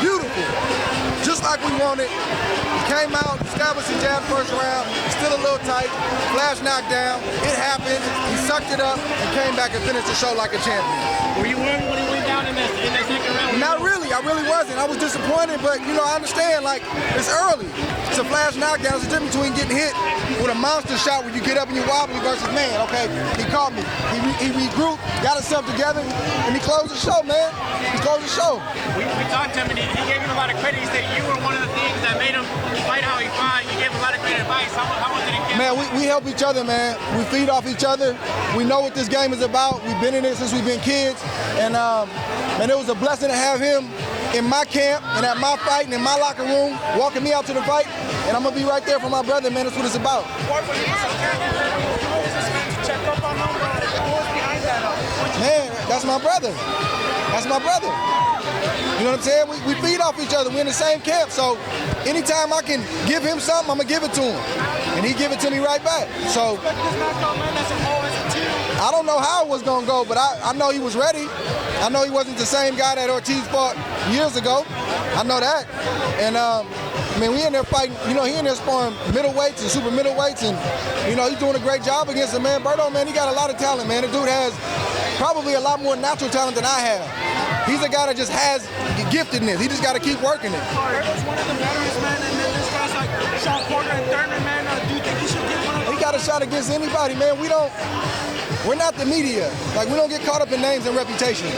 Beautiful. Just like we wanted. He came out, established his jab first round, still a little tight, flash knockdown. It happened. He sucked it up and came back and finished the show like a champion. Were you worried when he went down in that second round? Not really. I really wasn't. I was disappointed, but I understand. Like, it's early. It's a flash knockdown. It's the difference between getting hit with a monster shot where you get up and you wobbly versus, man, okay, he caught me. He regrouped, got himself together, and he closed the show, man. He closed the show. We talked to him, and he gave him a lot of credit. He said you were one of the things that made him fight how he fought. You gave him a lot of great advice. How much did it give? Man, we help each other, man. We feed off each other. We know what this game is about. We've been in it since we've been kids. And, man, it was a blessing to have him in my camp and at my fight and in my locker room, walking me out to the fight. And I'm going to be right there for my brother, man. That's what it's about. Man, that's my brother. That's my brother. You know what I'm saying? We feed off each other. We're in the same camp. So anytime I can give him something, I'm going to give it to him. And he give it to me right back. So I don't know how it was going to go, but I know he was ready. I know he wasn't the same guy that Ortiz fought years ago. I know that. And, I mean, we in there fighting, he in there sparring middleweights and super middleweights, and, he's doing a great job against him, man. Berto, man, he got a lot of talent, man. The dude has probably a lot more natural talent than I have. He's a guy that just has giftedness. He just got to keep working it. Berto's one of the veterans, man, and then this guy's like Sean Porter and Thurman, man. Do you think he should get one of those? He got a shot against anybody, man. We're not the media. Like, we don't get caught up in names and reputations.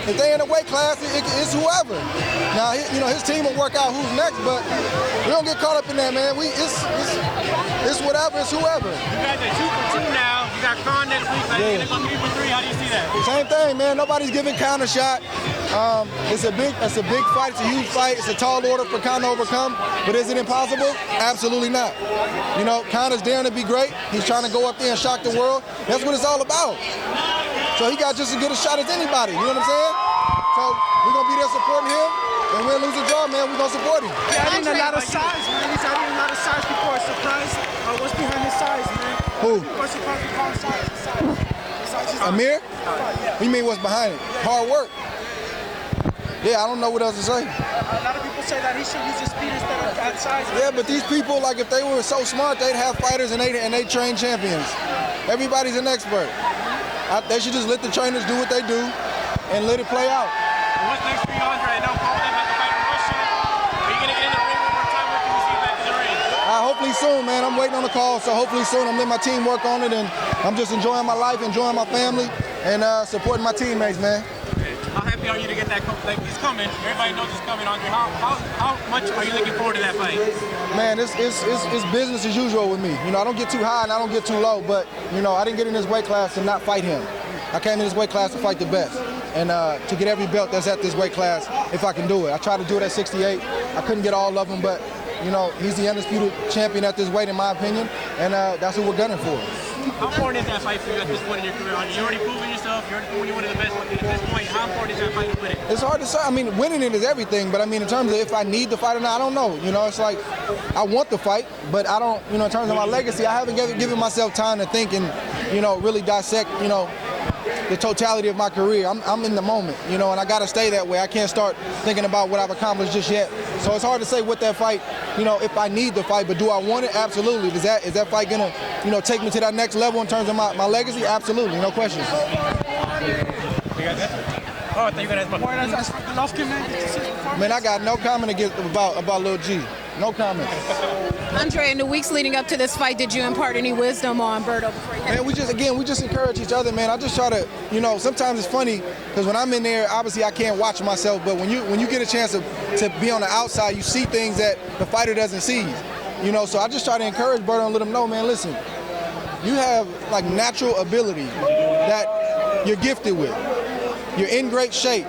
If they in a weight class, it's whoever. Now, his team will work out who's next, but we don't get caught up in that, man. It's whatever, it's whoever. You guys are 2 for 2 now. You got Khan next week. Are you going to go 3 for 3? How do you see that? Same thing, man. Nobody's giving Khan a shot. It's a big fight. It's a huge fight. It's a tall order for Khan to overcome. But is it impossible? Absolutely not. Khan is daring to be great. He's trying to go up there and shock the world. That's what it's all about. So he got just as good a shot as anybody. You know what I'm saying? So we're going to be there supporting him. And win, lose, or draw, man, we're going to support him. He's adding a lot of size, man. He's adding a lot of size before a surprise. What's behind his size, man? Who? What's behind his size? Amir? What do you mean what's behind it? Hard work. Yeah, I don't know what else to say. A lot of people say that he should use his speed instead of that size. Yeah, but these people, like, if they were so smart, they'd have fighters and they train champions. Everybody's an expert. They should just let the trainers do what they do and let it play out. What's next for you, Andre? I know Paul had to fight in Russia. Are you going to get in the ring one more time? When can we see you back in the ring? Hopefully soon, man. I'm waiting on the call, so hopefully soon I'm letting my team work on it, and I'm just enjoying my life, enjoying my family, and supporting my teammates, man. How happy are you to get that? Like, he's coming. Everybody knows he's coming, Andre. How much are you looking forward to that fight? Man, it's business as usual with me. I don't get too high and I don't get too low, but, I didn't get in this weight class to not fight him. I came in this weight class to fight the best, and to get every belt that's at this weight class if I can do it. I tried to do it at 68. I couldn't get all of them, but, he's the undisputed champion at this weight, in my opinion, and that's what we're gunning for. How important is that fight for you at this point in your career? You already proven yourself. You're already proven you're one of the best. At this point, how important is that fight to win it? It's hard to say. I mean, winning it is everything, but I mean, in terms of if I need the fight or not, I don't know. It's like I want the fight, but I don't. In terms of my legacy, I haven't given myself time to think and really dissect. The totality of my career. I'm in the moment, and I got to stay that way. I can't start thinking about what I've accomplished just yet. So it's hard to say what that fight, if I need the fight, but do I want it? Absolutely. Is that fight gonna, take me to that next level in terms of my legacy? Absolutely, no question. You got that? Oh, I thought you were going to ask about Golovkin, man, I got no comment about Lil G. No comment. Andre, in the weeks leading up to this fight, did you impart any wisdom on Berto before you had? Man, we just encourage each other, man. I just try to, sometimes it's funny because when I'm in there, obviously I can't watch myself, but when you get a chance to be on the outside, you see things that the fighter doesn't see. So I just try to encourage Berto and let him know, man, listen, you have like natural ability that you're gifted with. You're in great shape.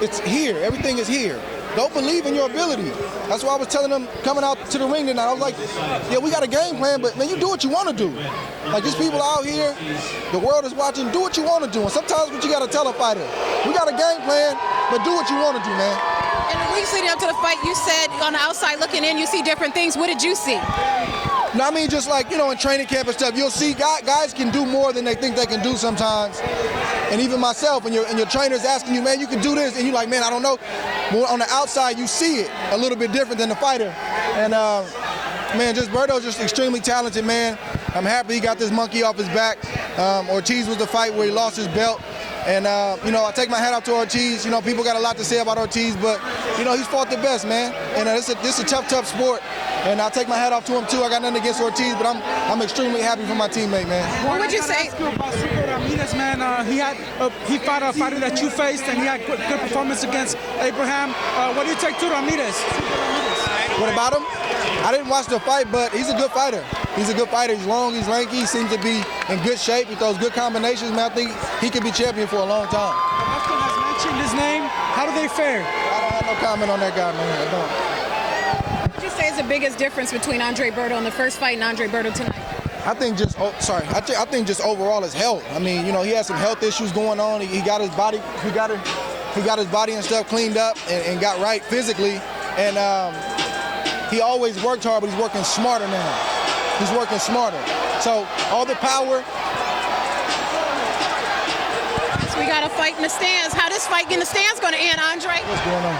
It's here. Everything is here. Don't believe in your ability. That's why I was telling them coming out to the ring tonight. I was like, yeah, we got a game plan, but man, you do what you want to do. Like these people out here, the world is watching, do what you want to do. And sometimes what you got to tell a fighter, we got a game plan, but do what you want to do, man. In the weeks leading up to the fight, you said on the outside looking in, you see different things. What did you see? No, I mean, just like, in training camp and stuff, you'll see guys can do more than they think they can do sometimes. and even myself, and your trainer's asking you, man, you can do this, and you're like, man, I don't know. Well, on the outside, you see it a little bit different than the fighter. And man, Berto's just extremely talented, man. I'm happy he got this monkey off his back. Ortiz was the fight where he lost his belt. And, I take my hat off to Ortiz. People got a lot to say about Ortiz, but, he's fought the best, man. And this is a tough sport. And I'll take my hat off to him, too. I got nothing against Ortiz, but I'm extremely happy for my teammate, man. What would you say? About Ramirez, man. He fought a fighter that you faced, and he had good performance against Abraham. What do you take to Ramirez? What about him? I didn't watch the fight, but he's a good fighter. He's a good fighter. He's long, he's lanky, he seems to be in good shape. He throws good combinations, man. I think he could be champion for a long time. Austin has mentioned his name. How do they fare? I don't have no comment on that guy, man. I don't. What would you say is the biggest difference between Andre Berto in the first fight and Andre Berto tonight? I think I think just overall his health. I mean, he had some health issues going on. He got his body, he got his body and stuff cleaned up and got right physically. And he always worked hard, but he's working smarter now. He's working smarter. So all the power. So we got a fight in the stands. How this fight in the stands going to end, Andre? What's going on?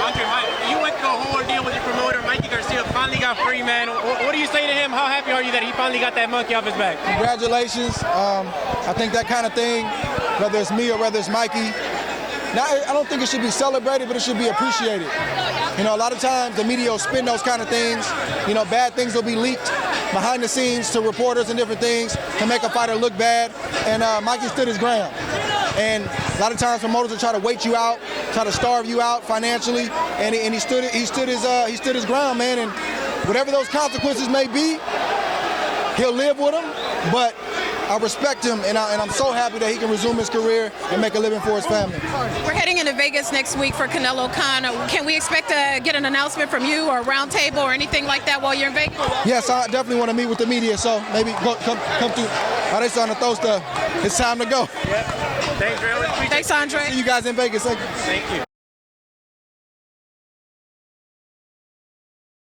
Andre, you went through a whole deal with your promoter, Mikey Garcia, finally got free, man. What do you say to him? How happy are you that he finally got that monkey off his back? Congratulations. I think that kind of thing, whether it's me or whether it's Mikey, now, I don't think it should be celebrated, but it should be appreciated. A lot of times the media will spin those kind of things. Bad things will be leaked behind the scenes to reporters and different things to make a fighter look bad. And Mikey stood his ground. And a lot of times promoters will try to wait you out, try to starve you out financially, and he stood his ground, man. And whatever those consequences may be, he'll live with them. But I respect him, and I'm so happy that he can resume his career and make a living for his family. We're heading into Vegas next week for Canelo Khan. Can we expect to get an announcement from you or a round table or anything like that while you're in Vegas? Yes, I definitely want to meet with the media, so maybe come through. Oh, they starting to throw stuff. It's time to go. Yep. Thanks, Andre. Thanks, Andre. See you guys in Vegas. Thank you.